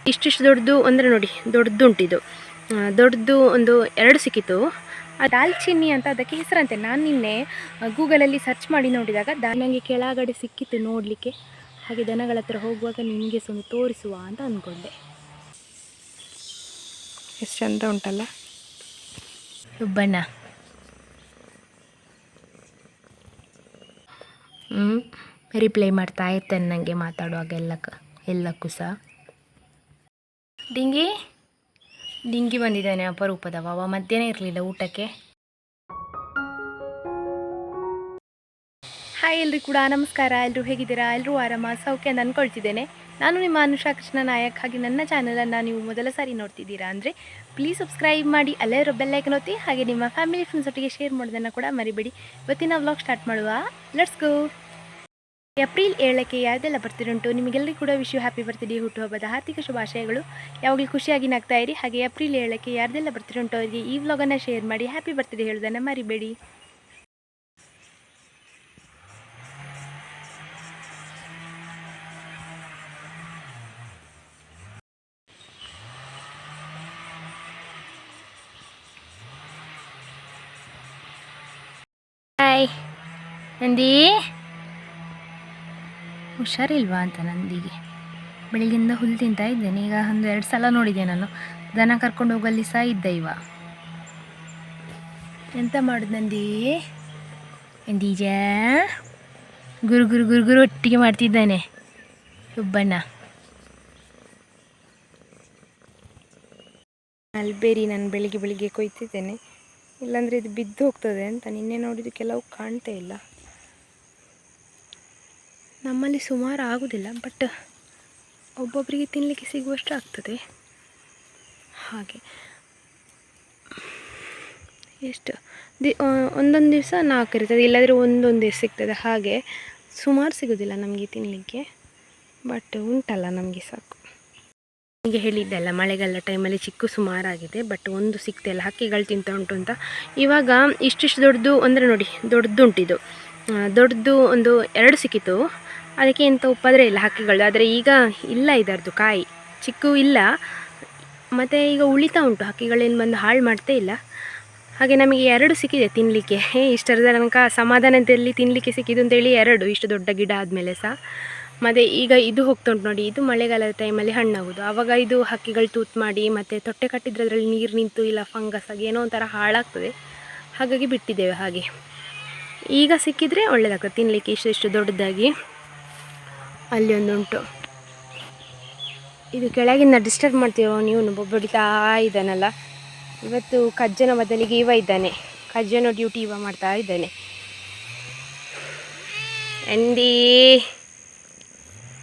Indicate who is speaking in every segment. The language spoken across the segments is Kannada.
Speaker 1: ಇಷ್ಟಿಷ್ಟು ದೊಡ್ಡದು ಅಂದರೆ ನೋಡಿ ದೊಡ್ಡದುಂಟಿದು, ದೊಡ್ಡದು ಒಂದು 2 ಸಿಕ್ಕಿತು. ಆ ದಾಲ್ಚಿನ್ನಿ ಅಂತ ಅದಕ್ಕೆ ಹೆಸರಂತೆ. ನಾನು ನಿನ್ನೆ ಗೂಗಲಲ್ಲಿ ಸರ್ಚ್ ಮಾಡಿ ನೋಡಿದಾಗ ನನಗೆ ಕೆಳಗಡೆ ಸಿಕ್ಕಿತ್ತು ನೋಡಲಿಕ್ಕೆ. ಹಾಗೆ ದನಗಳ ಹತ್ರ ಹೋಗುವಾಗ ನಿಮಗೆ ಒಂದು ತೋರಿಸುವ ಅಂತ ಅಂದ್ಕೊಂಡೆ. ಎಷ್ಟು ಚಂದ ಉಂಟಲ್ಲ ಬಣ್ಣ. ರಿಪ್ಲೈ ಮಾಡ್ತಾ ಇರ್ತೇನೆ ನನಗೆ ಮಾತಾಡುವಾಗ ಎಲ್ಲಕ್ಕೂ ಸಹ. ಡಿಂಗಿ ಬಂದಿದ್ದಾನೆ ಅಪರೂಪದವ. ಮಧ್ಯಾಹ್ನ ಇರಲಿಲ್ಲ ಊಟಕ್ಕೆ. ಹಾಯ್ ಎಲ್ರಿಗೂ ಕೂಡ ನಮಸ್ಕಾರ. ಎಲ್ಲರೂ ಹೇಗಿದ್ದೀರಾ? ಎಲ್ಲರೂ ಆರಾಮ ಸೌಖ್ಯ ಅಂತ ಅಂದ್ಕೊಳ್ತಿದ್ದೇನೆ. ನಾನು ನಿಮ್ಮ ಅನುಷಾ ಕೃಷ್ಣ ನಾಯಕ್. ಹಾಗೆ ನನ್ನ ಚಾನಲನ್ನು ನೀವು ಮೊದಲ ಸಾರಿ ನೋಡ್ತಿದ್ದೀರಾ ಅಂದರೆ ಪ್ಲೀಸ್ ಸಬ್ಸ್ಕ್ರೈಬ್ ಮಾಡಿ, ಅಲ್ಲೇ ಬೆಲ್ ಐಕನ್ ಒತ್ತಿ. ಹಾಗೆ ನಿಮ್ಮ ಫ್ಯಾಮಿಲಿ ಫ್ರೆಂಡ್ಸ್ ಒಟ್ಟಿಗೆ ಶೇರ್ ಮಾಡೋದನ್ನು ಕೂಡ ಮರಿಬೇಡಿ. ಇವತ್ತಿನ ವ್ಲಾಗ್ ಸ್ಟಾರ್ಟ್ ಮಾಡುವ. Let's go. ಏಪ್ರಿಲ್ 7ಕ್ಕೆ ಯಾವ್ದೆಲ್ಲ ಬರ್ತಿರುಂಟು ನಿಮಗೆಲ್ಲರಿಗೂ ಕೂಡ ವಿಶ್ ಯು ಹ್ಯಾಪಿ ಬರ್ತ್ಡೇ, ಹುಟ್ಟುಹಬ್ಬದ ಹಾರ್ದಿಕ ಶುಭಾಶಯಗಳು. ಯಾವಾಗಲೂ ಖುಷಿಯಾಗಿ ನಗ್ತಾ ಇರಿ. ಹಾಗೆ ಏಪ್ರಿಲ್ 7ಕ್ಕೆ ಯಾರ್ದೆಲ್ಲ ಬರ್ತಿರುಂಟು ಅವರಿಗೆ ಈ ವ್ಲಾಗನ್ನು ಶೇರ್ ಮಾಡಿ ಹ್ಯಾಪಿ ಬರ್ತ್ಡೇ ಹೇಳೋದನ್ನು ಮರಿಬೇಡಿ. ಹಾಯ್ ನಂದಿ. ಹುಷಾರಿಲ್ವಾ ಅಂತ ನಂದಿಗೆ. ಬೆಳಗ್ಗಿಂದ ಹುಲ್ಲು ತಿಂತಾ ಇದ್ದೇನೆ. ಈಗ 1-2 ಸಲ ನೋಡಿದೆ ನಾನು. ದನ ಕರ್ಕೊಂಡು ಹೋಗಲ್ಲಿ ಸಹ ಇದ್ದ ಇವ. ಎಂತ ಮಾಡೋದು ನಂದೀಜ? ಗುರು ಒಟ್ಟಿಗೆ ಮಾಡ್ತಿದ್ದಾನೆ ಸುಬ್ಬಣ್ಣ. ಮಲ್ಬೇರಿ ನಾನು ಬೆಳಿಗ್ಗೆ ಕೊಯ್ತಿದ್ದೇನೆ, ಇಲ್ಲಾಂದರೆ ಇದು ಬಿದ್ದು ಹೋಗ್ತದೆ ಅಂತ. ನಿನ್ನೆ ನೋಡಿದ್ದು ಕೆಲವು ಕಾಣ್ತಾ ಇಲ್ಲ. ನಮ್ಮಲ್ಲಿ ಸುಮಾರು ಆಗೋದಿಲ್ಲ, ಬಟ್ ಒಬ್ಬೊಬ್ಬರಿಗೆ ತಿನ್ನಲಿಕ್ಕೆ ಸಿಗುವಷ್ಟು ಆಗ್ತದೆ. ಹಾಗೆ ಎಷ್ಟು ಒಂದೊಂದು ದಿವಸ 4 ಇರ್ತದೆ, ಇಲ್ಲಾಂದರೆ ಒಂದೊಂದು ದಿವಸ ಸಿಗ್ತದೆ. ಹಾಗೆ ಸುಮಾರು ಸಿಗೋದಿಲ್ಲ ನಮಗೆ ತಿನ್ನಲಿಕ್ಕೆ, ಬಟ್ ಉಂಟಲ್ಲ ನಮಗೆ ಸಾಕು. ಹೀಗೆ ಹೇಳಿದ್ದೆಲ್ಲ ಮಳೆಗಾಲ ಟೈಮಲ್ಲಿ ಚಿಕ್ಕು ಸುಮಾರಾಗಿದೆ, ಬಟ್ ಒಂದು ಸಿಗ್ತಾಯಿಲ್ಲ. ಹಕ್ಕಿಗಳು ತಿಂತ ಉಂಟು ಅಂತ. ಇವಾಗ ಇಷ್ಟಿಷ್ಟು ದೊಡ್ಡದು ಅಂದರೆ ನೋಡಿ ದೊಡ್ಡದುಂಟಿದು, ದೊಡ್ಡದು ಒಂದು 2 ಸಿಕ್ಕಿತು. ಅದಕ್ಕೆ ಎಂಥ ಉಪದ್ರೆ ಇಲ್ಲ ಹಕ್ಕಿಗಳು. ಆದರೆ ಈಗ ಇಲ್ಲ ಇದರದ್ದು ಕಾಯಿ, ಚಿಕ್ಕು ಇಲ್ಲ. ಮತ್ತು ಈಗ ಉಳಿತಾ ಉಂಟು, ಹಕ್ಕಿಗಳೇನು ಬಂದು ಹಾಳು ಮಾಡ್ತೇ ಇಲ್ಲ. ಹಾಗೆ ನಮಗೆ 2 ಸಿಕ್ಕಿದೆ ತಿನ್ನಲಿಕ್ಕೆ. ಇಷ್ಟರ ತನಕ ಸಮಾಧಾನದಲ್ಲಿ ತಿನ್ನಲಿಕ್ಕೆ ಸಿಕ್ಕಿದ್ದು ಅಂತೇಳಿ 2 ಇಷ್ಟು ದೊಡ್ಡ ಗಿಡ ಆದಮೇಲೆ ಸಹ. ಮತ್ತು ಈಗ ಇದು ಹೋಗ್ತಾ ಉಂಟು ನೋಡಿ, ಇದು ಮಳೆಗಾಲದ ಟೈಮಲ್ಲಿ ಹಣ್ಣಾಗೋದು. ಆವಾಗ ಇದು ಹಕ್ಕಿಗಳು ತೂತು ಮಾಡಿ ಮತ್ತು ತೊಟ್ಟೆ ಕಟ್ಟಿದ್ರೆ ಅದರಲ್ಲಿ ನೀರು ನಿಂತು ಇಲ್ಲ ಫಂಗಸ್ ಆಗಿ ಏನೋ ಒಂಥರ ಹಾಳಾಗ್ತದೆ. ಹಾಗಾಗಿ ಬಿಟ್ಟಿದ್ದೇವೆ. ಹಾಗೆ ಈಗ ಸಿಕ್ಕಿದರೆ ಒಳ್ಳೆಯದಾಗ್ತದೆ ತಿನ್ನಲಿಕ್ಕೆ. ಇಷ್ಟು ದೊಡ್ಡದಾಗಿ ಅಲ್ಲಿ ಒಂದುಂಟು. ಇದು ಕೆಳಗಿಂದ ಡಿಸ್ಟರ್ಬ್ ಮಾಡ್ತೀರೋ ನೀವು? ಬೊಬ್ಬಡಿತಾ ಇದ್ದಾನಲ್ಲ. ಇವತ್ತು ಕಜ್ಜನ ಬದಲಿಗೆ ಇವ ಇದ್ದಾನೆ. ಕಜ್ಜನ ಡ್ಯೂಟಿ ಇವ ಮಾಡ್ತಾ ಇದ್ದಾನೆ.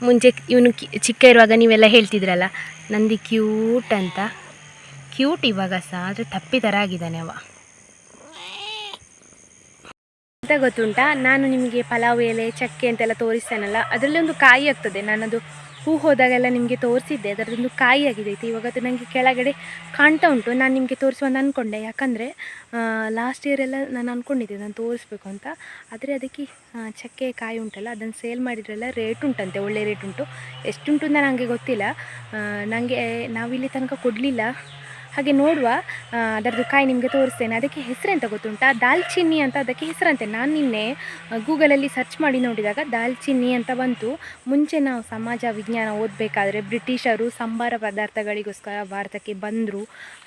Speaker 1: ಮುಂಚೆ ಇವನು ಚಿಕ್ಕ ಇರುವಾಗ ನೀವೆಲ್ಲ ಹೇಳ್ತಿದ್ರಲ್ಲ ನಂದಿ ಕ್ಯೂಟ್ ಅಂತ. ಕ್ಯೂಟ್ ಇವಾಗ ಸಹ, ಆದರೆ ತಪ್ಪಿ ಥರ ಆಗಿದ್ದಾನೆ ಅವ. ಅಂತ ಗೊತ್ತುಂಟಾ, ನಾನು ನಿಮಗೆ ಪಲಾವ್ ಎಲೆ ಚಕ್ಕೆ ಅಂತೆಲ್ಲ ತೋರಿಸ್ತೇನಲ್ಲ, ಅದರಲ್ಲಿ ಒಂದು ಕಾಯಿ ಆಗ್ತದೆ. ನಾನದು ಹೂ ಹೋದಾಗೆಲ್ಲ ನಿಮಗೆ ತೋರಿಸಿದ್ದೆ. ಅದರದೊಂದು ಕಾಯಿ ಆಗಿದೆ. ಇವಾಗ ಅದು ನನಗೆ ಕೆಳಗಡೆ ಕಾಣ್ತಾ ಉಂಟು. ನಾನು ನಿಮಗೆ ತೋರಿಸುವಂತ ಅಂದ್ಕೊಂಡೆ, ಯಾಕಂದರೆ ಲಾಸ್ಟ್ ಇಯರ್ ಎಲ್ಲ ನಾನು ಅಂದ್ಕೊಂಡಿದ್ದೆ ನಾನು ತೋರಿಸ್ಬೇಕು ಅಂತ. ಆದರೆ ಅದಕ್ಕೆ ಚಕ್ಕೆ ಕಾಯಿ ಉಂಟಲ್ಲ, ಅದನ್ನು ಸೇಲ್ ಮಾಡಿದ್ರೆಲ್ಲ ರೇಟ್ ಉಂಟಂತೆ, ಒಳ್ಳೆ ರೇಟ್ ಉಂಟು. ಎಷ್ಟುಂಟು ಅಂತ ನನಗೆ ಗೊತ್ತಿಲ್ಲ. ನನಗೆ ನಾವಿಲ್ಲಿ ತನಕ ಕೊಡಲಿಲ್ಲ. ಹಾಗೆ ನೋಡುವ, ಅದರದ್ದು ಕಾಯಿ ನಿಮಗೆ ತೋರಿಸ್ತೇನೆ. ಅದಕ್ಕೆ ಹೆಸರೆಂತ ಗೊತ್ತುಂಟಾ? ದಾಲ್ಚಿನ್ನಿ ಅಂತ ಅದಕ್ಕೆ ಹೆಸರಂತೆ. ನಾನು ನಿನ್ನೆ ಗೂಗಲಲ್ಲಿ ಸರ್ಚ್ ಮಾಡಿ ನೋಡಿದಾಗ ದಾಲ್ಚಿನ್ನಿ ಅಂತ ಬಂತು. ಮುಂಚೆ ನಾವು ಸಮಾಜ ವಿಜ್ಞಾನ ಓದಬೇಕಾದ್ರೆ ಬ್ರಿಟಿಷರು ಸಂಬಾರ ಪದಾರ್ಥಗಳಿಗೋಸ್ಕರ ಭಾರತಕ್ಕೆ ಬಂದರು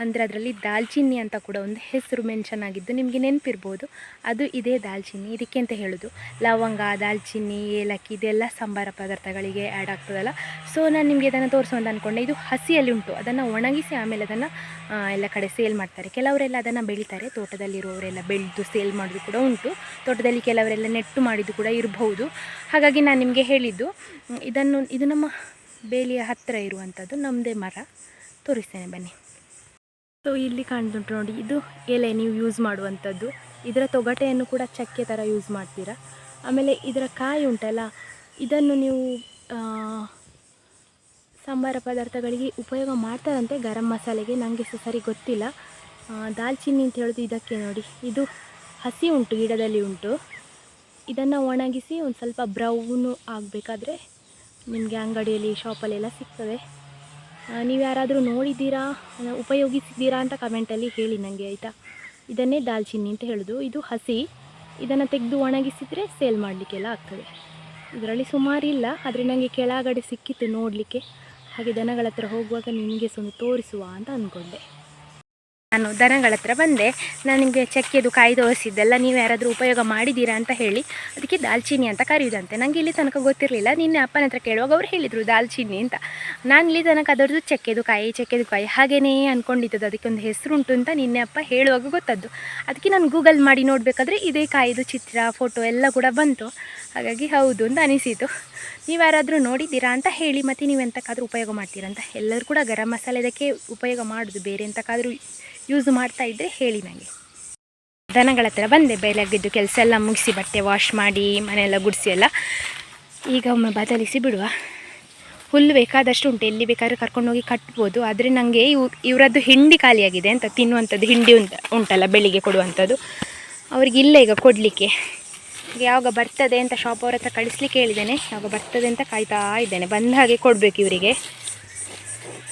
Speaker 1: ಅಂದರೆ ಅದರಲ್ಲಿ ದಾಲ್ಚಿನ್ನಿ ಅಂತ ಕೂಡ ಒಂದು ಹೆಸರು ಮೆನ್ಷನ್ ಆಗಿದ್ದು ನಿಮಗೆ ನೆನಪಿರ್ಬೋದು. ಅದು ಇದೇ ದಾಲ್ಚಿನ್ನಿ. ಇದಕ್ಕೆ ಅಂತ ಹೇಳೋದು ಲವಂಗ, ದಾಲ್ಚಿನ್ನಿ, ಏಲಕ್ಕಿ ಇದೆಲ್ಲ ಸಂಬಾರ ಪದಾರ್ಥಗಳಿಗೆ ಆ್ಯಡ್ ಆಗ್ತದಲ್ಲ. ಸೊ ನಾನು ನಿಮಗೆ ಅದನ್ನು ತೋರಿಸುವಂತ ಅಂದ್ಕೊಂಡೆ. ಇದು ಹಸಿಯಲ್ಲಿ ಉಂಟು. ಅದನ್ನು ಒಣಗಿಸಿ ಆಮೇಲೆ ಅದನ್ನು ಎಲ್ಲ ಕಡೆ ಸೇಲ್ ಮಾಡ್ತಾರೆ. ಕೆಲವರೆಲ್ಲ ಅದನ್ನು ಬೆಳೀತಾರೆ, ತೋಟದಲ್ಲಿರುವವರೆಲ್ಲ ಬೆಳೆದು ಸೇಲ್ ಮಾಡೋದು ಕೂಡ ಉಂಟು. ತೋಟದಲ್ಲಿ ಕೆಲವರೆಲ್ಲ ನೆಟ್ಟು ಮಾಡಿದ್ದು ಕೂಡ ಇರಬಹುದು. ಹಾಗಾಗಿ ನಾನು ನಿಮಗೆ ಹೇಳಿದ್ದು ಇದು ನಮ್ಮ ಬೇಲಿಯ ಹತ್ತಿರ ಇರುವಂಥದ್ದು ನಮ್ಮದೇ ಮರ. ತೋರಿಸ್ತೇನೆ ಬನ್ನಿ. ಸೊ ಇಲ್ಲಿ ಕಾಣ್ತುಂಟು ನೋಡಿ, ಇದು ಎಲೆ ನೀವು ಯೂಸ್ ಮಾಡುವಂಥದ್ದು. ಇದರ ತೊಗಟೆಯನ್ನು ಕೂಡ ಚಕ್ಕೆ ಥರ ಯೂಸ್ ಮಾಡ್ತೀರಾ. ಆಮೇಲೆ ಇದರ ಕಾಯಿ ಉಂಟಲ್ಲ, ಇದನ್ನು ನೀವು ಸಂಬಾರ ಪದಾರ್ಥಗಳಿಗೆ ಉಪಯೋಗ ಮಾಡ್ತಾರಂತೆ, ಗರಂ ಮಸಾಲೆಗೆ. ನನಗೆ ಸರಿ ಗೊತ್ತಿಲ್ಲ. ದಾಲ್ಚಿನ್ನಿ ಅಂತ ಹೇಳೋದು ಇದಕ್ಕೆ ನೋಡಿ. ಇದು ಹಸಿ ಉಂಟು, ಗಿಡದಲ್ಲಿ ಉಂಟು. ಇದನ್ನು ಒಣಗಿಸಿ ಒಂದು ಸ್ವಲ್ಪ ಬ್ರೌನು ಆಗಬೇಕಾದ್ರೆ ನಿಮಗೆ ಅಂಗಡಿಯಲ್ಲಿ ಶಾಪಲ್ಲೆಲ್ಲ ಸಿಗ್ತದೆ. ನೀವು ಯಾರಾದರೂ ನೋಡಿದ್ದೀರಾ, ಉಪಯೋಗಿಸಿದ್ದೀರಾ ಅಂತ ಕಮೆಂಟಲ್ಲಿ ಹೇಳಿ ನನಗೆ, ಆಯಿತಾ. ಇದನ್ನೇ ದಾಲ್ಚಿನ್ನಿ ಅಂತ ಹೇಳೋದು. ಇದು ಹಸಿ, ಇದನ್ನು ತೆಗೆದು ಒಣಗಿಸಿದರೆ ಸೇಲ್ ಮಾಡಲಿಕ್ಕೆಲ್ಲ ಆಗ್ತದೆ. ಇದರಲ್ಲಿ ಸುಮಾರಿಲ್ಲ, ಆದರೆ ನನಗೆ ಕೆಳಗಡೆ ಸಿಕ್ಕಿತ್ತು ನೋಡಲಿಕ್ಕೆ, ಹಾಗೆ ದನಗಳ ಹತ್ರ ಹೋಗುವಾಗ ನಿಮಗೆ ಒಂದು ತೋರಿಸುವ ಅಂತ ಅಂದ್ಕೊಂಡೆ. ನಾನು ದನಗಳ ಹತ್ರ ಬಂದೆ. ನಾನು ನಿಮಗೆ ಚಕ್ಕೆದು ಕಾಯಿ ತೋರಿಸಿದ್ದೆಲ್ಲ ನೀವು ಯಾರಾದರೂ ಉಪಯೋಗ ಮಾಡಿದ್ದೀರಾ ಅಂತ ಹೇಳಿ, ಅದಕ್ಕೆ ದಾಲ್ಚಿನ್ನಿ ಅಂತ ಕರೆಯುವುದಂತೆ. ನನಗೆ ಇಲ್ಲಿ ತನಕ ಗೊತ್ತಿರಲಿಲ್ಲ. ನಿನ್ನೆ ಅಪ್ಪನ ಹತ್ರ ಕೇಳುವಾಗ ಅವರು ಹೇಳಿದರು ದಾಲ್ಚಿನ್ನಿ ಅಂತ. ನಾನು ಇಲ್ಲಿ ತನಕ ಅದರದ್ದು ಚಕ್ಕೆದು ಕಾಯಿ ಹಾಗೆಯೇ ಅಂದ್ಕೊಂಡಿದ್ದದು, ಅದಕ್ಕೊಂದು ಹೆಸರು ಉಂಟು ಅಂತ ನಿನ್ನೆ ಅಪ್ಪ ಹೇಳುವಾಗ ಗೊತ್ತದ್ದು. ಅದಕ್ಕೆ ನಾನು ಗೂಗಲ್ ಮಾಡಿ ನೋಡಬೇಕಾದ್ರೆ ಇದೇ ಕಾಯಿದು ಚಿತ್ರ, ಫೋಟೋ ಎಲ್ಲ ಕೂಡ ಬಂತು. ಹಾಗಾಗಿ ಹೌದು ಅಂತ ಅನಿಸಿತು. ನೀವು ಯಾರಾದರೂ ನೋಡಿದ್ದೀರಾ ಅಂತ ಹೇಳಿ, ಮತ್ತು ನೀವು ಎಂತಕ್ಕಾದರೂ ಉಪಯೋಗ ಮಾಡ್ತೀರಾ ಅಂತ. ಎಲ್ಲರೂ ಕೂಡ ಗರಂ ಮಸಾಲೆ ಇದಕ್ಕೆ ಉಪಯೋಗ ಮಾಡೋದು, ಬೇರೆ ಎಂತಕ್ಕಾದರೂ ಯೂಸ್ ಮಾಡ್ತಾ ಇದ್ದರೆ ಹೇಳಿ ನನಗೆ. ದನಗಳ ಹತ್ರ ಬಂದೆ, ಬೆಳಗ್ಗೆದ್ದು ಕೆಲಸ ಎಲ್ಲ ಮುಗಿಸಿ, ಬಟ್ಟೆ ವಾಶ್ ಮಾಡಿ, ಮನೆಯೆಲ್ಲ ಗುಡಿಸಿ ಎಲ್ಲ. ಈಗ ಒಮ್ಮೆ ಬದಲಿಸಿ ಬಿಡುವ. ಹುಲ್ಲು ಬೇಕಾದಷ್ಟು ಉಂಟು, ಎಲ್ಲಿ ಬೇಕಾದ್ರೂ ಕರ್ಕೊಂಡೋಗಿ ಕಟ್ಬೋದು. ಆದರೆ ನನಗೆ ಇವರದ್ದು ಹಿಂಡಿ ಖಾಲಿಯಾಗಿದೆ ಅಂತ, ತಿನ್ನುವಂಥದ್ದು ಹಿಂಡಿ ಉಂಟಲ್ಲ ಬೆಳಿಗ್ಗೆ ಕೊಡುವಂಥದ್ದು, ಅವ್ರಿಗೆ ಇಲ್ಲ ಈಗ ಕೊಡಲಿಕ್ಕೆ. ಯಾವಾಗ ಬರ್ತದೆ ಅಂತ ಶಾಪ್ ಅವ್ರ ಹತ್ರ ಕಳಿಸ್ಲಿಕ್ಕೆ ಹೇಳಿದ್ದೇನೆ. ಯಾವಾಗ ಬರ್ತದೆ ಅಂತ ಕಾಯ್ತಾ ಇದ್ದೇನೆ. ಬಂದ ಹಾಗೆ ಕೊಡಬೇಕು ಇವರಿಗೆ.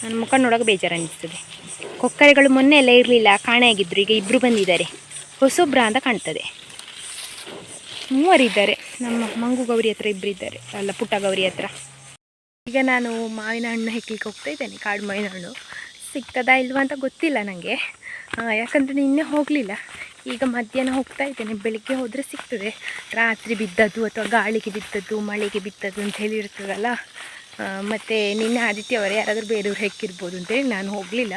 Speaker 1: ನನ್ನ ಮುಖ ನೋಡೋಕೆ ಬೇಜಾರು ಅನ್ನಿಸ್ತದೆ. ಕೊಕ್ಕರೆಗಳು ಮೊನ್ನೆ ಎಲ್ಲ ಇರಲಿಲ್ಲ, ಕಾಣೆಯಾಗಿದ್ದರು. ಈಗ ಇಬ್ಬರು ಬಂದಿದ್ದಾರೆ, ಹೊಸೊಬ್ರ ಅಂತ ಕಾಣ್ತದೆ. ಮೂವರಿದ್ದಾರೆ. ನಮ್ಮ ಮಂಗು ಗೌರಿ ಹತ್ರ ಇಬ್ಬರು ಇದ್ದಾರೆ, ಅಲ್ಲ ಪುಟ್ಟ ಗೌರಿ ಹತ್ರ. ಈಗ ನಾನು ಮಾವಿನ ಹಣ್ಣು ಹೆಕ್ಲಿಕ್ಕೆ ಹೋಗ್ತಾ ಇದ್ದೇನೆ. ಕಾಡು ಮಾವಿನ ಹಣ್ಣು ಸಿಗ್ತದಾ ಇಲ್ವಾ ಅಂತ ಗೊತ್ತಿಲ್ಲ ನನಗೆ, ಯಾಕಂದರೆ ನಿನ್ನೆ ಹೋಗಲಿಲ್ಲ. ಈಗ ಮಧ್ಯಾಹ್ನ ಹೋಗ್ತಾ ಇದ್ದೇನೆ. ಬೆಳಿಗ್ಗೆ ಹೋದರೆ ಸಿಗ್ತದೆ. ರಾತ್ರಿ ಬಿದ್ದದ್ದು ಅಥವಾ ಗಾಳಿಗೆ ಬಿದ್ದದ್ದು, ಮಳೆಗೆ ಬಿದ್ದದ್ದು ಅಂತ ಹೇಳಿ ಇರ್ತದಲ್ಲ. ಮತ್ತು ನಿನ್ನೆ ಆದಿತ್ಯವಾರ ಯಾರಾದರೂ ಬೇರೆಯವ್ರು ಹೆಕ್ಕಿರ್ಬೋದು ಅಂತೇಳಿ ನಾನು ಹೋಗಲಿಲ್ಲ.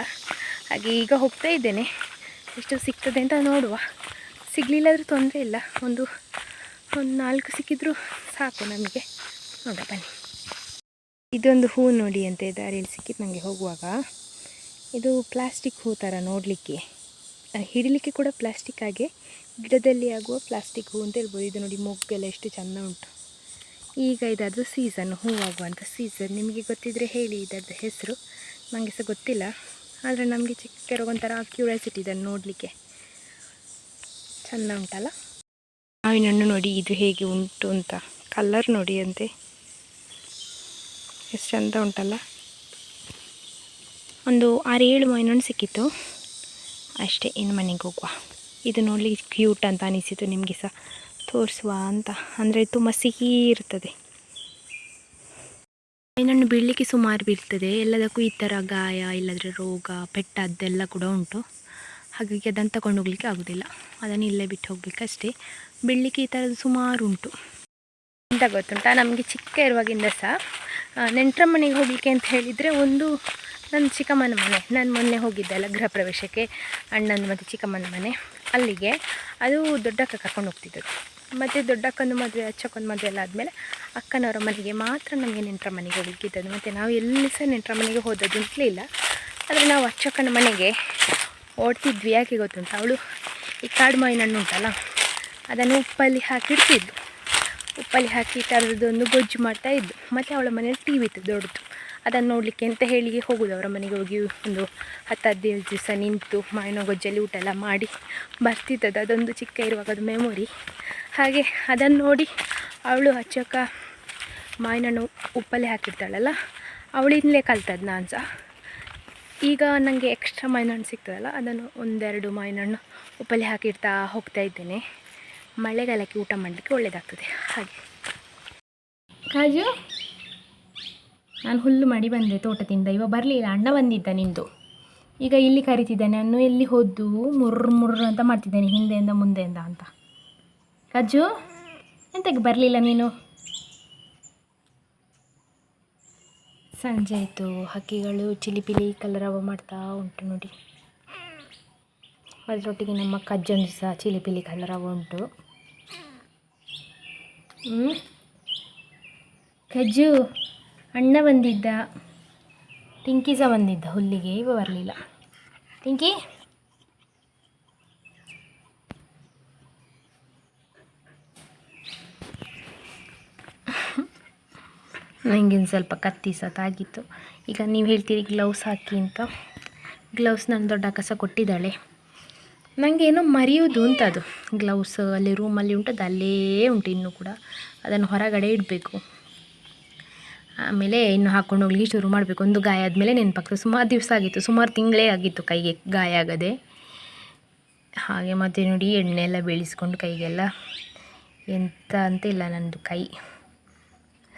Speaker 1: ಹಾಗೆ ಈಗ ಹೋಗ್ತಾ ಇದ್ದೇನೆ. ಎಷ್ಟು ಸಿಗ್ತದೆ ಅಂತ ನೋಡುವ. ಸಿಗಲಿಲ್ಲಾದರೂ ತೊಂದರೆ ಇಲ್ಲ, ಒಂದು 4 ಸಿಕ್ಕಿದ್ರೂ ಸಾಕು ನಮಗೆ. ನೋಡ ಬನ್ನಿ. ಇದೊಂದು ಹೂ ನೋಡಿ ಅಂತೆ, ದಾರಿಯಲ್ಲಿ ಸಿಕ್ಕಿತ್ತು ನನಗೆ ಹೋಗುವಾಗ. ಇದು ಪ್ಲಾಸ್ಟಿಕ್ ಹೂ ಥರ ನೋಡಲಿಕ್ಕೆ, ಹಿಡಿಲಿಕ್ಕೆ ಕೂಡ ಪ್ಲಾಸ್ಟಿಕ್, ಹಾಗೆ ಗಿಡದಲ್ಲಿ ಆಗುವ ಪ್ಲಾಸ್ಟಿಕ್ ಹೂ ಅಂತ ಹೇಳ್ಬೋದು. ಇದು ನೋಡಿ ಮೊಗ್ಗೆಲ್ಲ ಎಷ್ಟು ಚೆಂದ ಉಂಟು. ಈಗ ಇದರದ್ದು ಸೀಸನ್, ಹೂವಾಗುವಂಥ ಸೀಸನ್. ನಿಮಗೆ ಗೊತ್ತಿದ್ದರೆ ಹೇಳಿ ಇದರದ್ದು ಹೆಸರು, ನನಗೆ ಸಹ ಗೊತ್ತಿಲ್ಲ. ಆದರೆ ನಮಗೆ ಚಿಕ್ಕ ಒಂಥರ ಕ್ಯೂರಿಯಾಸಿಟಿ ಇದನ್ನು ನೋಡಲಿಕ್ಕೆ. ಚೆಂದ ಉಂಟಲ್ಲ ಮಾವಿನ ಹಣ್ಣು. ನೋಡಿ ಇದು ಹೇಗೆ ಉಂಟು ಅಂತ, ಕಲರ್ ನೋಡಿ ಅಂತೆ, ಎಷ್ಟು ಚೆಂದ ಉಂಟಲ್ಲ. ಒಂದು 6-7 ಮಾವಿನ ಹಣ್ಣು ಸಿಕ್ಕಿತ್ತು ಅಷ್ಟೇ. ಇನ್ನು ಮನೆಗೆ ಹೋಗುವ. ಇದು ನೋಡಲಿಕ್ಕೆ ಕ್ಯೂಟ್ ಅಂತ ಅನಿಸಿತು, ನಿಮಗೆ ಸಹ ತೋರಿಸುವ ಅಂತ. ಅಂದರೆ ತುಂಬ ಸಿಹಿ ಇರ್ತದೆ. ಮಾವಿನಹಣ್ಣು ಬೀಳಲಿಕ್ಕೆ ಸುಮಾರು ಬೀಳ್ತದೆ. ಎಲ್ಲದಕ್ಕೂ ಈ ಥರ ಗಾಯ, ಇಲ್ಲದ್ರೆ ರೋಗ, ಪೆಟ್ಟದ್ದೆಲ್ಲ ಕೂಡ ಉಂಟು. ಹಾಗಾಗಿ ಅದನ್ನು ತಗೊಂಡು ಹೋಗ್ಲಿಕ್ಕೆ ಆಗೋದಿಲ್ಲ, ಅದನ್ನು ಇಲ್ಲೇ ಬಿಟ್ಟು ಹೋಗ್ಬೇಕಷ್ಟೇ. ಬೀಳಲಿಕ್ಕೆ ಈ ಥರದ್ದು ಸುಮಾರು ಉಂಟು. ಅಂತ ಗೊತ್ತುಂಟ, ನಮಗೆ ಚಿಕ್ಕ ಇರುವಾಗಿಂದ ಸಹ ನೆಂಟರ ಮನೆಗೆ ಹೋಗಲಿಕ್ಕೆ ಅಂತ ಹೇಳಿದರೆ, ಒಂದು ನನ್ನ ಚಿಕ್ಕಮ್ಮನ ಮನೆ, ನಾನು ಮೊನ್ನೆ ಹೋಗಿದ್ದೆಲ್ಲ ಗೃಹ ಪ್ರವೇಶಕ್ಕೆ, ಅಣ್ಣನ ಮತ್ತು ಚಿಕ್ಕಮ್ಮನ ಮನೆ, ಅಲ್ಲಿಗೆ ಅದು ದೊಡ್ಡಕ್ಕ ಕರ್ಕೊಂಡು ಹೋಗ್ತಿದ್ದದ್ದು. ಮತ್ತು ದೊಡ್ಡಕ್ಕನ ಮದುವೆ, ಅಚ್ಚಕ್ಕನ ಮದುವೆ ಎಲ್ಲ ಆದಮೇಲೆ ಅಕ್ಕನವರ ಮನೆಗೆ ಮಾತ್ರ ನಮಗೆ ನೆಂಟರ ಮನೆಗೆ ಹೋಗಲಿಕ್ಕಿದ್ದದ್ದು. ಮತ್ತು ನಾವು ಎಲ್ಲಿ ಸಹ ನೆಂಟರ ಮನೆಗೆ ಹೋದದ್ದು ಅಂತಲೇ ಇಲ್ಲ. ಆದರೆ ನಾವು ಅಚ್ಚಕ್ಕನ ಮನೆಗೆ ಓಡ್ತಿದ್ವಿ. ಯಾಕೆ ಗೊತ್ತುಂಟ, ಅವಳು ಈ ಕಾಡು ಮಾವಿನ ಹಣ್ಣು ಉಂಟಲ್ಲ, ಅದನ್ನು ಉಪ್ಪಲ್ಲಿ ಹಾಕಿಡ್ತಿದ್ದು. ಉಪ್ಪಲ್ಲಿ ಹಾಕಿ ಥರದೊಂದು ಗೊಜ್ಜು ಮಾಡ್ತಾಯಿದ್ದು. ಮತ್ತು ಅವಳ ಮನೇಲಿ ಟಿ ವಿ ಇತ್ತು ದೊಡ್ಡದು, ಅದನ್ನು ನೋಡಲಿಕ್ಕೆ ಅಂತ ಹೇಳಿ ಹೋಗೋದು. ಅವರ ಮನೆಗೆ ಹೋಗಿ ಒಂದು 10-15 ದಿವಸ ನಿಂತು ಮಾವಿನ ಗೊಜ್ಜಲ್ಲಿ ಊಟ ಎಲ್ಲ ಮಾಡಿ ಬರ್ತಿದ್ದದ್ದು. ಅದೊಂದು ಚಿಕ್ಕ ಇರುವಾಗ ಅದು ಮೆಮೊರಿ. ಹಾಗೆ ಅದನ್ನು ನೋಡಿ ಅವಳು ಅಚ್ಚಕ್ಕ ಮಾವಿನ ಹಣ್ಣು ಉಪ್ಪಲ್ಲಿ ಹಾಕಿರ್ತಾಳಲ್ಲ, ಅವಳಿಂದಲೇ ಕಲ್ತದ್ದು ನಾನು ಸಹ. ಈಗ ನನಗೆ ಎಕ್ಸ್ಟ್ರಾ ಮಾವಿನ ಹಣ್ಣು ಸಿಗ್ತದಲ್ಲ, ಅದನ್ನು 1-2 ಮಾವಿನ ಹಣ್ಣು ಉಪ್ಪಲ್ಲಿ ಹಾಕಿಡ್ತಾ ಹೋಗ್ತಾ ಇದ್ದೇನೆ. ಮಳೆಗಾಲಕ್ಕೆ ಊಟ ಮಾಡಲಿಕ್ಕೆ ಒಳ್ಳೆಯದಾಗ್ತದೆ. ಹಾಗೆ ಕಾಜು, ನಾನು ಹುಲ್ಲು ಮಾಡಿ ಬಂದೆ ತೋಟದಿಂದ. ಇವಾಗ ಬರಲಿಲ್ಲ, ಅಣ್ಣ ಬಂದಿದ್ದ ನಿಂದು. ಈಗ ಇಲ್ಲಿ ಕರಿತಿದ್ದಾನೆ, ನಾನು ಎಲ್ಲಿ ಹೋದ್ದು ಮುರ್ರು ಅಂತ ಮಾಡ್ತಿದ್ದೇನೆ, ಹಿಂದೆಯಿಂದ ಮುಂದೆಯಿಂದ ಅಂತ. ಕಾಜು, ಎಂತಕ್ಕೆ ಬರಲಿಲ್ಲ ನೀನು? ಸಂಜೆ ಆಯಿತು, ಹಕ್ಕಿಗಳು ಚಿಲಿಪಿಲಿ ಕಲರವ ಮಾಡ್ತಾ ಉಂಟು ನೋಡಿ. ಅದರೊಟ್ಟಿಗೆ ನಮ್ಮ ಕಜ್ಜೊಂದು ಸಹ ಚಿಲಿಪಿಲಿ ಕಲರವ ಉಂಟು. ಕಜ್ಜು, ಅಣ್ಣ ಬಂದಿದ್ದ, ಟಿಂಕಿ ಸಹ ಬಂದಿದ್ದ ಹುಲ್ಲಿಗೆ, ಇವ ಬರಲಿಲ್ಲ. ಟಿಂಕಿ, ನನಗೆ ಒಂದು ಸ್ವಲ್ಪ ಕತ್ತಿ ಸಹ ತಾಗಿತ್ತು. ಈಗ ನೀವು ಹೇಳ್ತೀರಿ ಗ್ಲೌಸ್ ಹಾಕಿ ಅಂತ, ಗ್ಲೌಸ್ ನನ್ನ ದೊಡ್ಡ ಅಕ್ಕ ಕೊಟ್ಟಿದ್ದಾಳೆ. ನನಗೆ ಏನೋ ಮರೆಯೋದು ಅಂತ, ಅದು ಗ್ಲೌಸ್ ಅಲ್ಲಿ ರೂಮಲ್ಲಿ ಉಂಟದು, ಅಲ್ಲೇ ಉಂಟು ಇನ್ನೂ ಕೂಡ. ಅದನ್ನು ಹೊರಗಡೆ ಇಡಬೇಕು. ಆಮೇಲೆ ಇನ್ನು ಹಾಕ್ಕೊಂಡು ಹೋಗ್ಲಿಕ್ಕೆ ಶುರು ಮಾಡಬೇಕು. ಒಂದು ಗಾಯ ಆದಮೇಲೆ ನೆನಪಾಗ್ತದೆ. ಸುಮಾರು ದಿವಸ ಆಗಿತ್ತು, ಸುಮಾರು ತಿಂಗಳೇ ಆಗಿತ್ತು ಕೈಗೆ ಗಾಯ ಆಗದೆ. ಹಾಗೆ ಮತ್ತೆ ನೋಡಿ ಎಣ್ಣೆ ಎಲ್ಲ ಬೀಳಿಸ್ಕೊಂಡು ಕೈಗೆಲ್ಲ ಎಂತ ಅಂತ ಇಲ್ಲ, ನನ್ನದು ಕೈ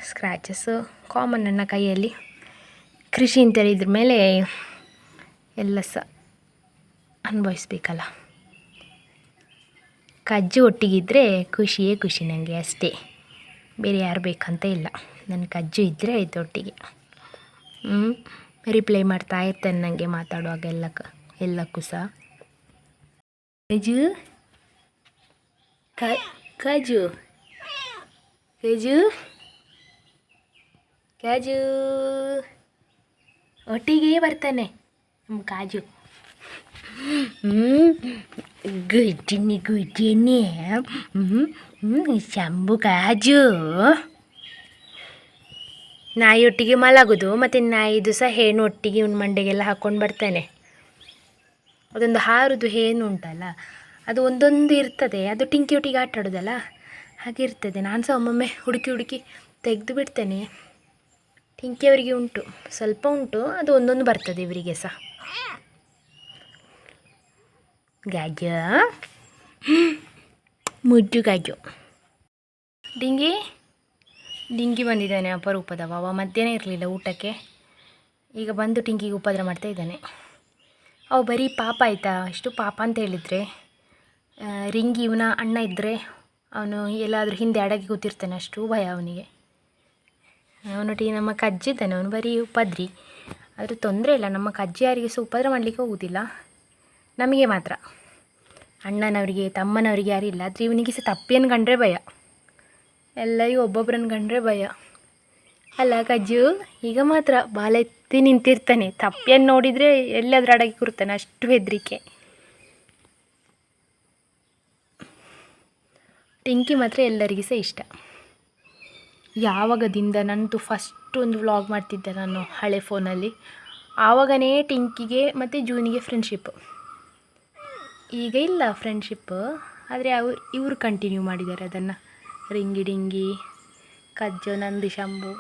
Speaker 1: ಸ್ಕ್ರ್ಯಾಚಸ್ಸು ಕಾಮನ್ ನನ್ನ ಕೈಯಲ್ಲಿ. ಕೃಷಿ ಅಂತ ಹೇಳಿದ್ರ ಮೇಲೆ ಎಲ್ಲ ಸಹ ಅನುಭವಿಸ್ಬೇಕಲ್ಲ. ಕಜ್ಜು ಒಟ್ಟಿಗಿದ್ದರೆ ಖುಷಿಯೇ ಖುಷಿ ನನಗೆ, ಅಷ್ಟೇ, ಬೇರೆ ಯಾರು ಬೇಕಂತ ಇಲ್ಲ. ನನ್ನ ಕಜ್ಜು ಇದ್ದರೆ ಆಯ್ತು ಒಟ್ಟಿಗೆ. ರಿಪ್ಲೈ ಮಾಡ್ತಾ ಇರ್ತೇನೆ ನನಗೆ ಮಾತಾಡುವಾಗ ಎಲ್ಲಕ್ಕೂ ಸಹ. ಕಜು ಕಾಜು ಕಾಜು ಕಾಜು ಒಟ್ಟಿಗೆ ಬರ್ತಾನೆ ನಮ್ಮ ಕಾಜು. ಗುಡ್ಡಿನಿ ಶಂಭು ಕಾಜು. ನಾಯಿಯೊಟ್ಟಿಗೆ ಮಲಗೋದು, ಮತ್ತು ನಾಯಿದು ಸಹ ಹೇನು ಒಟ್ಟಿಗೆ ಇವ್ನ ಮಂಡೆಗೆಲ್ಲ ಹಾಕ್ಕೊಂಡು ಬರ್ತಾನೆ. ಅದೊಂದು ಹಾರುದು ಹೇನು ಉಂಟಲ್ಲ, ಅದು ಒಂದೊಂದು ಇರ್ತದೆ, ಅದು ಟಿಂಕಿಯೊಟ್ಟಿಗೆ ಆಟ ಆಡೋದಲ್ಲ, ಹಾಗೆ ಇರ್ತದೆ. ನಾನು ಸಹ ಒಮ್ಮೊಮ್ಮೆ ಹುಡುಕಿ ತೆಗೆದು ಬಿಡ್ತೇನೆ. ಟಿಂಕಿಯವರಿಗೆ ಉಂಟು, ಸ್ವಲ್ಪ ಉಂಟು, ಅದು ಒಂದೊಂದು ಬರ್ತದೆ ಇವರಿಗೆ ಸಹ. ಗಾಜು ಮುದ್ದು ಗಾಜು. ಡಿಂಗಿ ಬಂದಿದ್ದಾನೆ ಅಪರೂಪದವ. ಅವ ಮಧ್ಯಾಹ್ನ ಇರಲಿಲ್ಲ ಊಟಕ್ಕೆ, ಈಗ ಬಂದು ಟಿಂಕಿಗೆ ಉಪದ್ರ ಮಾಡ್ತಾ ಇದ್ದಾನೆ. ಅವು ಬರೀ ಪಾಪ ಆಯಿತಾ, ಅಷ್ಟು ಪಾಪ ಅಂತ ಹೇಳಿದರೆ. ರಿಂಗಿ ಇವನ ಅಣ್ಣ ಇದ್ದರೆ ಅವನು ಎಲ್ಲಾದರೂ ಹಿಂದೆ ಅಡಗಿ ಕೂತಿರ್ತಾನೆ, ಅಷ್ಟು ಭಯ ಅವನಿಗೆ. ಅವನೊಟ್ಟಿಗೆ ನಮ್ಮ ಕಜ್ಜಿ ಇದ್ದಾನೆ, ಅವನು ಬರೀ ಉಪದ್ರಿ. ಆದರೂ ತೊಂದರೆ ಇಲ್ಲ, ನಮ್ಮ ಕಜ್ಜಿ ಯಾರಿಗೆ ಸಹ ಉಪದ್ರ ಮಾಡಲಿಕ್ಕೆ ಹೋಗೋದಿಲ್ಲ, ನಮಗೆ ಮಾತ್ರ. ಅಣ್ಣನವರಿಗೆ ತಮ್ಮನವರಿಗೆ ಯಾರಿಲ್ಲ. ಆದರೆ ಇವನಿಗೆ ಸಹ ತಪ್ಪಿಯನ್ನು ಕಂಡ್ರೆ ಭಯ, ಎಲ್ಲರಿಗೂ ಒಬ್ಬೊಬ್ಬರನ್ನು ಕಂಡ್ರೆ ಭಯ ಅಲ್ಲ ಕಜ್ಜು. ಈಗ ಮಾತ್ರ ಬಾಲ ಎತ್ತಿ ನಿಂತಿರ್ತಾನೆ, ತಪ್ಪಿಯನ್ನು ನೋಡಿದರೆ ಎಲ್ಲಾದರೂ ಅಡಗಿ ಕೂರ್ತಾನೆ, ಅಷ್ಟು ಹೆದರಿಕೆ. ಟಿಂಕಿ ಮಾತ್ರ ಎಲ್ಲರಿಗೂ ಸಹ ಇಷ್ಟ. ಯಾವಾಗದಿಂದ ನಂದು ಫಸ್ಟ್ ಒಂದು ವ್ಲಾಗ್ ಮಾಡ್ತಿದ್ದೆ ನಾನು ಹಳೆ ಫೋನಲ್ಲಿ, ಆವಾಗನೇ ಟಿಂಕಿಗೆ ಮತ್ತು ಜೂನಿಗೆ ಫ್ರೆಂಡ್ಶಿಪ್. ಈಗ ಇಲ್ಲ ಫ್ರೆಂಡ್ಶಿಪ್, ಆದರೆ ಇವರು ಕಂಟಿನ್ಯೂ ಮಾಡಿದ್ದಾರೆ ಅದನ್ನು. ರಿಂಗಿ ಡಿಂಗಿ ಕಜ್ಜು ನಂದು ಶಂಭು